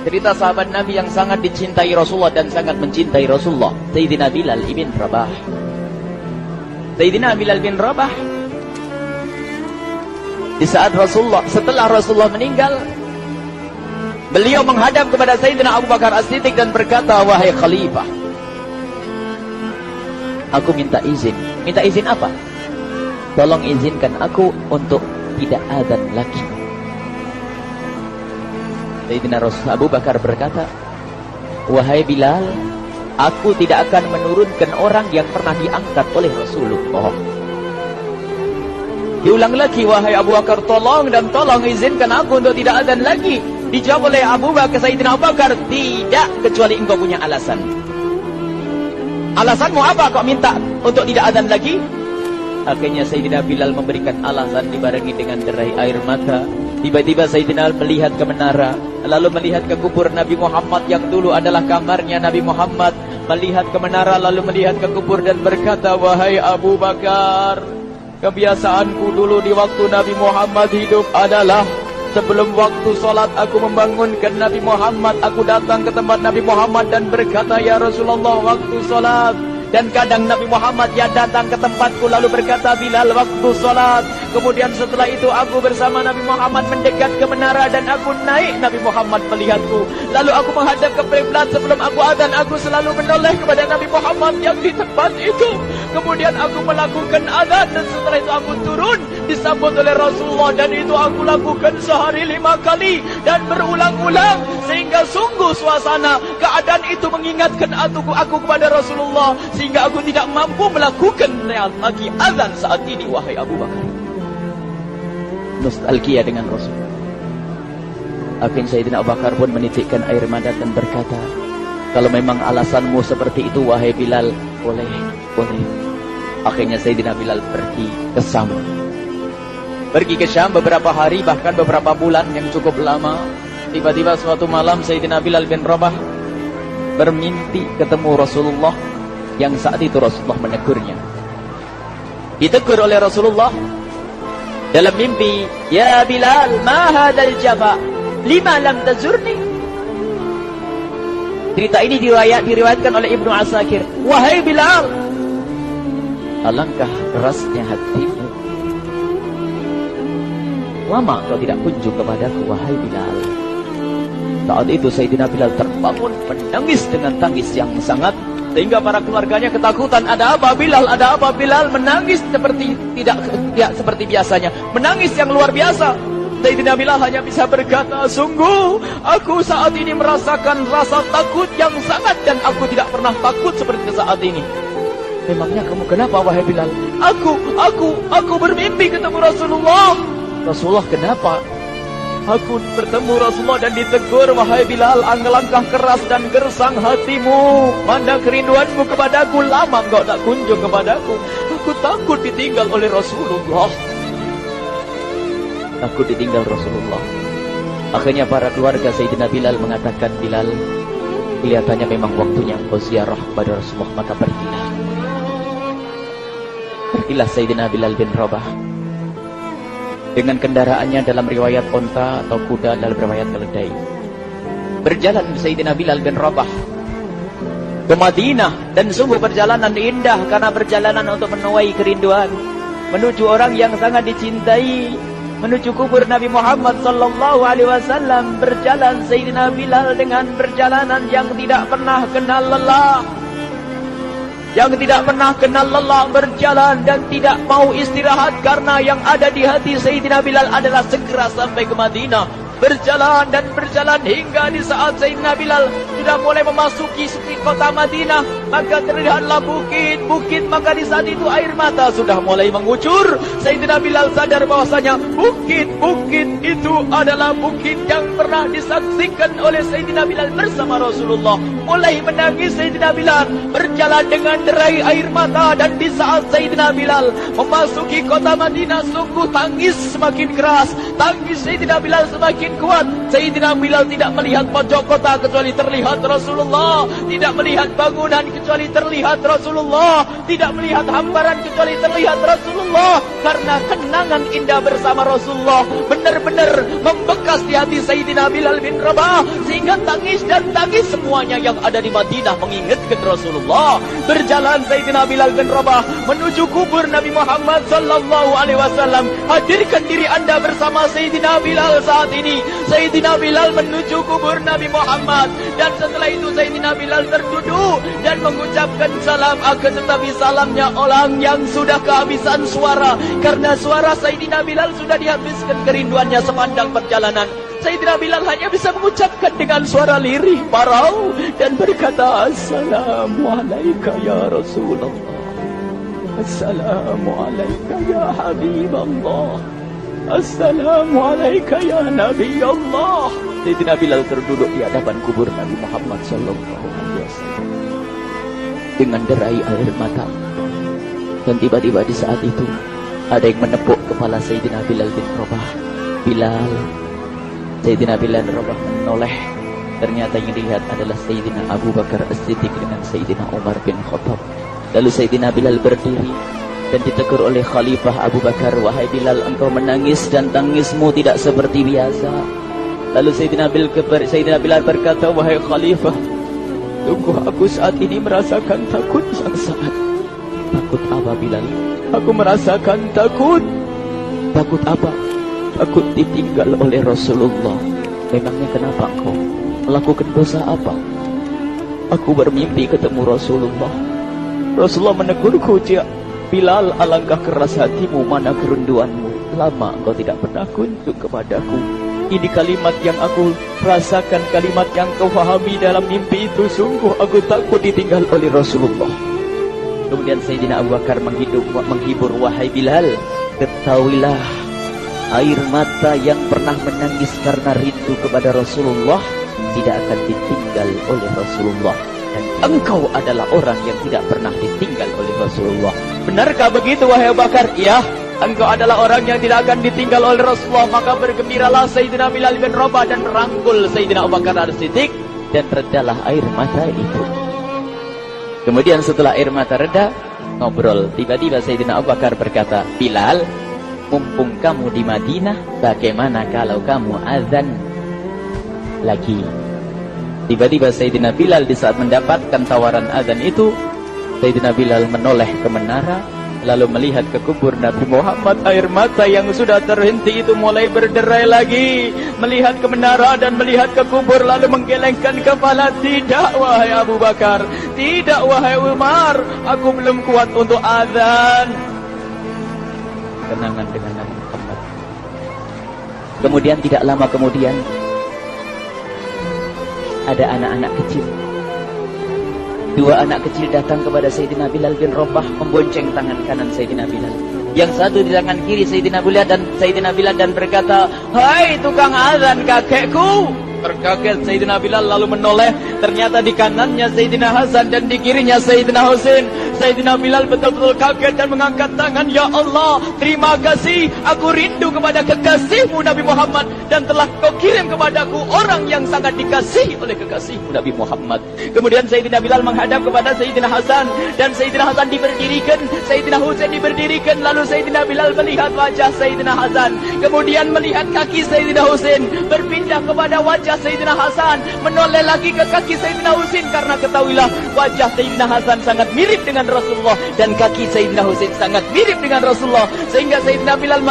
Cerita sahabat Nabi yang sangat dicintai Rasulullah dan sangat mencintai Rasulullah, Sayyidina Bilal ibn Rabah. Sayyidina Bilal bin Rabah, di saat setelah Rasulullah meninggal, beliau menghadap kepada Sayyidina Abu Bakar As-Siddiq dan berkata, wahai khalifah, aku minta izin. Minta izin apa? Tolong izinkan aku untuk tidak adzan lagi. Sayyidina Abu Bakar berkata, wahai Bilal, aku tidak akan menurunkan orang yang pernah diangkat oleh Rasulullah. Diulang lagi, wahai Abu Bakar, tolong izinkan aku untuk tidak adzan lagi. Dijawab oleh Sayyidina Abu Bakar, tidak, kecuali engkau punya alasan. Alasanmu apa kau minta untuk tidak adzan lagi? Akhirnya Sayyidina Bilal memberikan alasan dibarengi dengan derai air mata. Tiba-tiba Sayyidina melihat ke menara, lalu melihat ke kubur Nabi Muhammad yang dulu adalah kamarnya Nabi Muhammad. Melihat ke menara, lalu melihat ke kubur dan berkata, wahai Abu Bakar, kebiasaanku dulu di waktu Nabi Muhammad hidup adalah sebelum waktu sholat aku membangunkan Nabi Muhammad. Aku datang ke tempat Nabi Muhammad dan berkata, ya Rasulullah, waktu sholat. Dan kadang Nabi Muhammad ya datang ke tempatku lalu berkata, Bilal, waktu sholat. Kemudian setelah itu aku bersama Nabi Muhammad mendekat ke menara dan aku naik. Nabi Muhammad melihatku. Lalu aku menghadap ke kiblat. Sebelum aku adzan, aku selalu menoleh kepada Nabi Muhammad yang di tempat itu. Kemudian aku melakukan adzan dan setelah itu aku turun disambut oleh Rasulullah. Dan itu aku lakukan sehari 5 kali dan berulang-ulang. Sehingga sungguh suasana keadaan itu mengingatkan aku kepada Rasulullah. Sehingga aku tidak mampu melakukan lagi azan saat ini, wahai Abu Bakar. Nostalgia dengan Rasul. Akhirnya Sayyidina Abu Bakar pun menitikkan air mata dan berkata, kalau memang alasanmu seperti itu, wahai Bilal, boleh. Akhirnya Sayyidina Bilal pergi ke Syam. Pergi ke Syam beberapa hari, bahkan beberapa bulan yang cukup lama. Tiba-tiba suatu malam Sayyidina Bilal bin Rabah bermimpi ketemu Rasulullah. Yang saat itu Rasulullah menegurnya. Ditegur oleh Rasulullah dalam mimpi, ya Bilal, ma hadzal jafa, lima lam tazurni. Cerita ini diriwayatkan oleh Ibnu Asakir. Wahai Bilal, alangkah kerasnya hatimu, lama kau tidak kunjung kepadaku, wahai Bilal. Saat itu Sayyidina Bilal terbangun menangis dengan tangis yang sangat, sehingga para keluarganya ketakutan. Ada apa Bilal? Ada apa Bilal? Menangis seperti tidak seperti biasanya, menangis yang luar biasa. Sayyidina Bilal hanya bisa berkata, sungguh aku saat ini merasakan rasa takut yang sangat, dan aku tidak pernah takut seperti saat ini. Memangnya kamu kenapa, wahai Bilal? Aku bermimpi ketemu Rasulullah. Rasulullah, kenapa? Aku bertemu Rasulullah dan ditegur, wahai Bilal, alangkah keras dan gersang hatimu. Mana kerinduanmu kepadaku, lama engkau tak kunjung kepadaku. Aku takut ditinggal oleh Rasulullah. Takut ditinggal Rasulullah. Akhirnya para keluarga Sayyidina Bilal mengatakan, Bilal, kelihatannya memang waktunya engkau ziarah kepada Rasulullah, maka pergilah. Pergilah Sayyidina Bilal bin Rabah dengan kendaraannya, dalam riwayat onta atau kuda, dalam riwayat keledai. Berjalan Sayyidina Bilal bin Rabah ke Madinah, dan sungguh perjalanan indah karena perjalanan untuk menuai kerinduan, menuju orang yang sangat dicintai, menuju kubur Nabi Muhammad sallallahu alaihi wasallam. Berjalan Sayyidina Bilal dengan perjalanan yang tidak pernah kenal lelah. Yang tidak pernah kenal lelah berjalan dan tidak mau istirahat, karena yang ada di hati Sayyidina Bilal adalah segera sampai ke Madinah. Berjalan dan berjalan hingga di saat Sayyidina Bilal sudah mulai memasuki kota Madinah, maka terlihatlah bukit-bukit. Maka di saat itu air mata sudah mulai mengucur. Sayyidina Bilal sadar bahwasanya bukit-bukit itu adalah bukit yang pernah disaksikan oleh Sayyidina Bilal bersama Rasulullah. Mulai menangis Sayyidina Bilal, berjalan dengan derai air mata. Dan di saat Sayyidina Bilal memasuki kota Madinah, sungguh tangis semakin keras, tangis Sayyidina Bilal semakin kuat. Sayyidina Bilal tidak melihat pojok kota kecuali terlihat Rasulullah, tidak melihat bangunan kecuali terlihat Rasulullah, tidak melihat hamparan kecuali terlihat Rasulullah. Karena kenangan indah bersama Rasulullah benar-benar membekas di hati Sayyidina Bilal bin Rabah, sehingga tangis dan tangis semuanya yang ada di Madinah mengingatkan Rasulullah. Berjalan Sayyidina Bilal bin Rabah menuju kubur Nabi Muhammad sallallahu alaihi wasallam. Hadirkan diri Anda bersama Sayyidina Bilal saat ini. Sayyidina Bilal menuju kubur Nabi Muhammad, dan setelah itu Sayyidina Bilal terduduk dan mengucapkan salam, akan tetapi salamnya orang yang sudah kehabisan suara, karena suara Sayyidina Bilal sudah dihabiskan kerinduannya sepanjang perjalanan. Sayyidina Bilal hanya bisa mengucapkan dengan suara lirih parau dan berkata, Assalamualaikum ya Rasulullah, Assalamualaikum ya Habiballah, Assalamualaikum ya Nabi Allah. Sayyidina Bilal terduduk di hadapan kubur Nabi Muhammad sallallahu alaihi wasallam dengan derai air mata. Dan tiba-tiba di saat itu ada yang menepuk kepala Sayyidina Bilal bin Rabah. Bilal. Sayyidina Bilal bin Rabah menoleh. Ternyata yang dilihat adalah Sayyidina Abu Bakar As-Siddiq dengan Sayyidina Umar bin Khattab. Lalu Sayyidina Bilal berdiri dan ditegur oleh Khalifah Abu Bakar, wahai Bilal, engkau menangis dan tangismu tidak seperti biasa. Lalu Sayyidina Bilal berkata, wahai Khalifah, sungguh aku saat ini merasakan takut yang sangat. Takut apa Bilal? Aku merasakan takut. Takut apa? Takut ditinggal oleh Rasulullah. Memangnya kenapa engkau? Melakukan dosa apa? Aku bermimpi ketemu Rasulullah. Rasulullah menegurku, Bilal, alangkah keras hatimu, mana kerinduanmu. Lama engkau tidak pernah kunjung kepadaku. Ini kalimat yang aku rasakan, kalimat yang kau fahami dalam mimpi itu. Sungguh aku takut ditinggal oleh Rasulullah. Kemudian Sayyidina Abu Bakar menghibur, wahai Bilal, ketahuilah, air mata yang pernah menangis karena rindu kepada Rasulullah tidak akan ditinggal oleh Rasulullah. Dan engkau adalah orang yang tidak pernah ditinggal oleh Rasulullah. Benarkah begitu wahai Abu Bakar? Ya, engkau adalah orang yang tidak akan ditinggal oleh Rasulullah. Maka bergembiralah Sayyidina Bilal bin Rabah dan merangkul Sayyidina Abu Bakar As-Siddiq, dan redalah air mata itu. Kemudian setelah air mata reda, ngobrol. Tiba-tiba Sayyidina Abu Bakar berkata, Bilal, mumpung kamu di Madinah, bagaimana kalau kamu azan lagi? Tiba-tiba Sayyidina Bilal di saat mendapatkan tawaran azan itu, Sayyidina Bilal menoleh ke menara, lalu melihat ke kubur Nabi Muhammad. Air mata yang sudah terhenti itu mulai berderai lagi. Melihat ke menara dan melihat ke kubur, lalu menggelengkan kepala. Tidak wahai Abu Bakar, tidak wahai Umar, aku belum kuat untuk azan. Kenangan dengan Nabi Muhammad. Kemudian tidak lama kemudian ada anak-anak kecil. Dua anak kecil datang kepada Sayyidina Bilal bin Rabah, membonceng tangan kanan Sayyidina Bilal. Yang satu di tangan kiri Sayyidina Bilal dan berkata, hai tukang azan kakekku. Terkaget Sayyidina Bilal lalu menoleh. Ternyata di kanannya Sayyidina Hasan dan di kirinya Sayyidina Husain. Sayyidina Bilal betul-betul kaget dan mengangkat tangan. Ya Allah, terima kasih. Aku rindu kepada kekasihmu Nabi Muhammad, dan telah kau kirim kepadaku orang yang sangat dikasihi oleh kekasihmu Nabi Muhammad. Kemudian Sayyidina Bilal menghadap kepada Sayyidina Hasan, dan Sayyidina Hasan diberdirikan, Sayyidina Husain diberdirikan. Lalu Sayyidina Bilal melihat wajah Sayyidina Hasan, kemudian melihat kaki Sayyidina Husain, berpindah kepada wajah Sayyidina Hasan, menoleh lagi ke kaki Sayyidina Husain. Karena ketahuilah, wajah Sayyidina Hasan sangat mirip dengan Rasulullah, dan kaki Sayyidina Husain sangat mirip dengan Rasulullah. Sehingga Sayyidina Bilal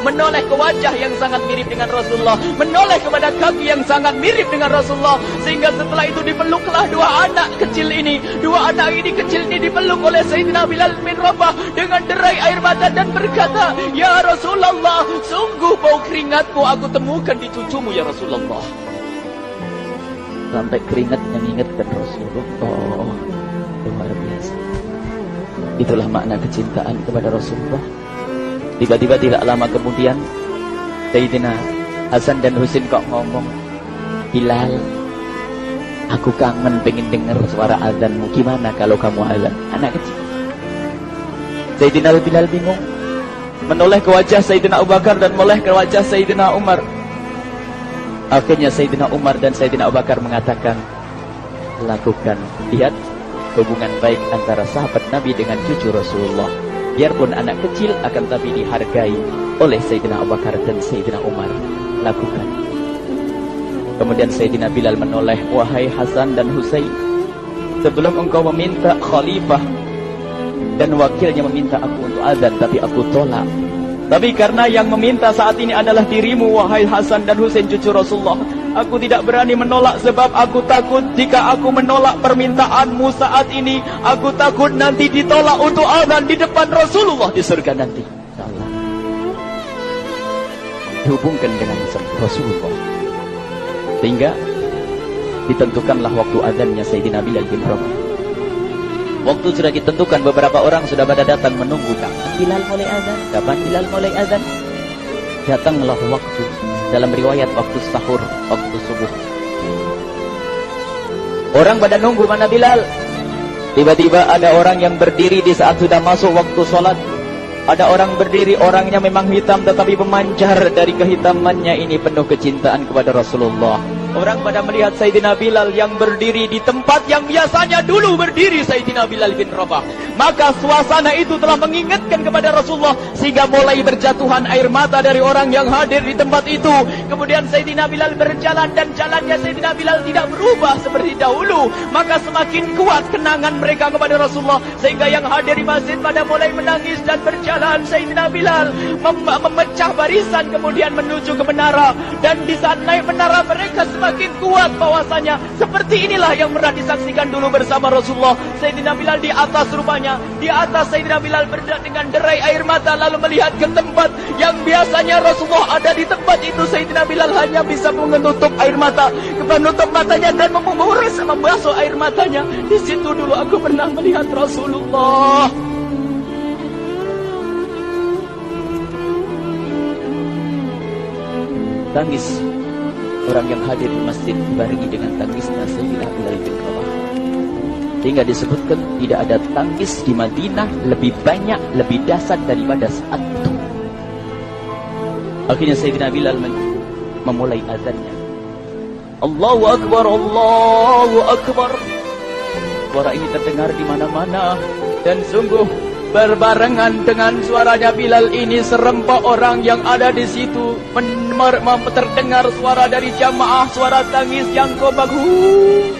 menoleh ke wajah yang sangat mirip dengan Rasulullah, menoleh kepada kaki yang sangat mirip dengan Rasulullah. Sehingga setelah itu dipeluklah dua anak kecil ini. Dua anak ini kecil ini dipeluk oleh Sayyidina Bilal bin Rabah dengan derai air mata dan berkata, ya Rasulullah, sungguh bau keringatmu aku temukan di cucumu ya Rasulullah. Sampai keringat mengingatkan Rasulullah. Luar biasa. Itulah makna kecintaan kepada Rasulullah. Tiba-tiba tidak lama kemudian Sayyidina Hasan dan Husain kok ngomong, Bilal, aku kangen pengen dengar suara azanmu. Gimana kalau kamu azan? Anak kecil. Sayyidina Bilal bingung, menoleh ke wajah Sayyidina Abu Bakar dan menoleh ke wajah Sayyidina Umar. Akhirnya Sayyidina Umar dan Sayyidina Abu Bakar mengatakan, lakukan. Lihat, hubungan baik antara sahabat Nabi dengan cucu Rasulullah. Biarpun anak kecil akan tapi dihargai oleh Sayyidina Abu Bakar dan Sayyidina Umar. Lakukan. Kemudian Sayyidina Bilal menoleh, wahai Hasan dan Husain, sebelum engkau meminta khalifah dan wakilnya meminta aku untuk azan, tapi aku tolak. Tapi karena yang meminta saat ini adalah dirimu, wahai Hasan dan Husain cucu Rasulullah, aku tidak berani menolak sebab aku takut jika aku menolak permintaanmu saat ini, aku takut nanti ditolak untuk azan di depan Rasulullah di surga nanti. Insyaallah. Dihubungkan dengan Rasulullah. Sehingga ditentukanlah waktu azannya Sayyidina Bilal bin Rabah. Waktu sudah ditentukan, beberapa orang sudah pada datang menunggu. Kapan Bilal mulai azan? Kapan Bilal mulai azan? Datanglah waktu. Dalam riwayat waktu sahur, waktu subuh. Orang pada nunggu mana Bilal. Tiba-tiba ada orang yang berdiri di saat sudah masuk waktu sholat. Ada orang berdiri, orangnya memang hitam tetapi memancar dari kehitamannya ini penuh kecintaan kepada Rasulullah. Orang pada melihat Sayyidina Bilal yang berdiri di tempat yang biasanya dulu berdiri Sayyidina Bilal bin Rabah. Maka suasana itu telah mengingatkan kepada Rasulullah sehingga mulai berjatuhan air mata dari orang yang hadir di tempat itu. Kemudian Sayyidina Bilal berjalan dan jalannya Sayyidina Bilal tidak berubah seperti dahulu. Maka semakin kuat kenangan mereka kepada Rasulullah sehingga yang hadir di masjid pada mulai menangis dan berjalan. Sayyidina Bilal memecah barisan kemudian menuju ke menara, dan di saat naik menara mereka semakin kuat bahwasanya seperti inilah yang pernah disaksikan dulu bersama Rasulullah. Sayyidina Bilal di atas rumahnya, di atas Sayyidina Bilal berada dengan derai air mata lalu melihat ke tempat yang biasanya Rasulullah ada di tempat itu. Sayyidina Bilal hanya bisa menutup air mata, menutup matanya dan membasuh air matanya. Di situ dulu aku pernah melihat Rasulullah. Tangis orang yang hadir di masjid dibarengi dengan tangisnya Sayyidina Bilal bin Rabah. Sehingga disebutkan tidak ada tangis di Madinah lebih banyak, lebih dahsyat daripada saat itu. Akhirnya Sayyidina Bilal memulai azannya. Allahu Akbar, Allahu Akbar. Suara ini terdengar di mana-mana dan sungguh berbarengan dengan suaranya Bilal ini serempak orang yang ada di situ terdengar suara dari jamaah, suara tangis yang bagus.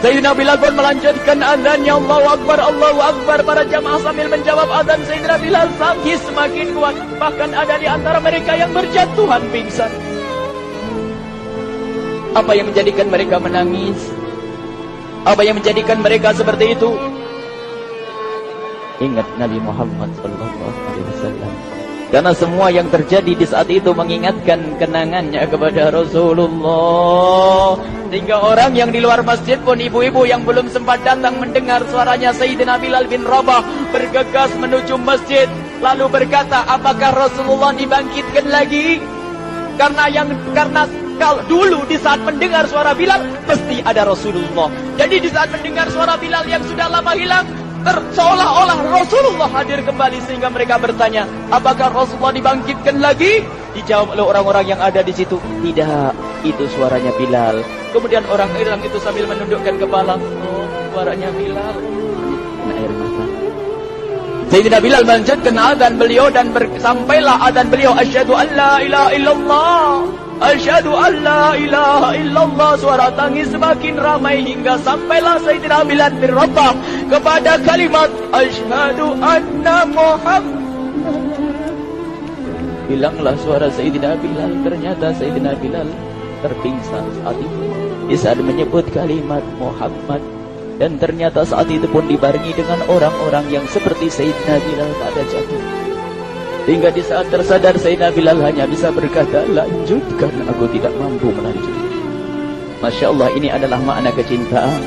Sayyidina Bilal pun melanjutkan azannya, Allahu Akbar, Allahu Akbar. Para jamaah sambil menjawab azan Sayyidina Bilal tangis semakin kuat. Bahkan ada di antara mereka yang berjatuhan pingsan. Apa yang menjadikan mereka menangis? Apa yang menjadikan mereka seperti itu? Ingat Nabi Muhammad SAW. Karena semua yang terjadi di saat itu mengingatkan kenangannya kepada Rasulullah. Sehingga orang yang di luar masjid pun, ibu-ibu yang belum sempat datang mendengar suaranya Sayyidina Bilal bin Rabah bergegas menuju masjid. Lalu berkata, apakah Rasulullah dibangkitkan lagi? Karena kalau dulu di saat mendengar suara Bilal pasti ada Rasulullah. Jadi di saat mendengar suara Bilal yang sudah lama hilang, seolah-olah Rasulullah hadir kembali sehingga mereka bertanya, apakah Rasulullah dibangkitkan lagi? Dijawab oleh orang-orang yang ada di situ, tidak, itu suaranya Bilal. Kemudian orang itu sambil menundukkan kepala, oh, suaranya Bilal. Air mata. Sayyidina Bilal melanjutkan azan beliau dan sampailah azan beliau, asyhadu an la ilaha illallah, asyhadu an la ilaha illallah. Suara tangis semakin ramai hingga sampailah Sayyidina Bilal bin Rabah kepada kalimat asyhadu anna Muhammad. Hilanglah suara Sayyidina Bilal. Ternyata Sayyidina Bilal terpingsan saat itu di saat menyebut kalimat Muhammad. Dan ternyata saat itu pun dibarengi dengan orang-orang yang seperti Sayyidina Bilal pada jatuh. Hingga di saat tersadar Sayyidina Bilal hanya bisa berkata, lanjutkan, aku tidak mampu melanjutkan. Masya Allah, ini adalah makna kecintaan.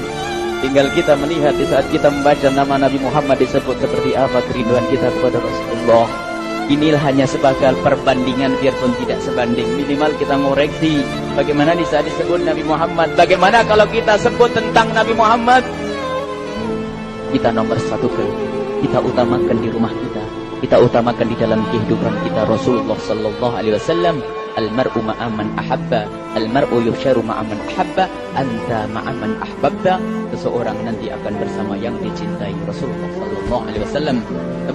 Tinggal kita melihat di saat kita membaca nama Nabi Muhammad disebut seperti apa kerinduan kita kepada Rasulullah. Inilah hanya sebagai perbandingan, biarpun tidak sebanding. Minimal kita ngoreksi bagaimana di saat disebut Nabi Muhammad. Bagaimana kalau kita sebut tentang Nabi Muhammad, kita nomor satu kita utamakan di rumah kita, kita utamakan di dalam kehidupan kita Rasulullah Sallallahu Alaihi Wasallam. Al-mar'u ma'aman ahabba, al-mar'u yusharu ma'aman ahabba, anta ma'aman ahbabta. Seseorang nanti akan bersama yang dicintai. Rasulullah sallallahu alaihi wasallam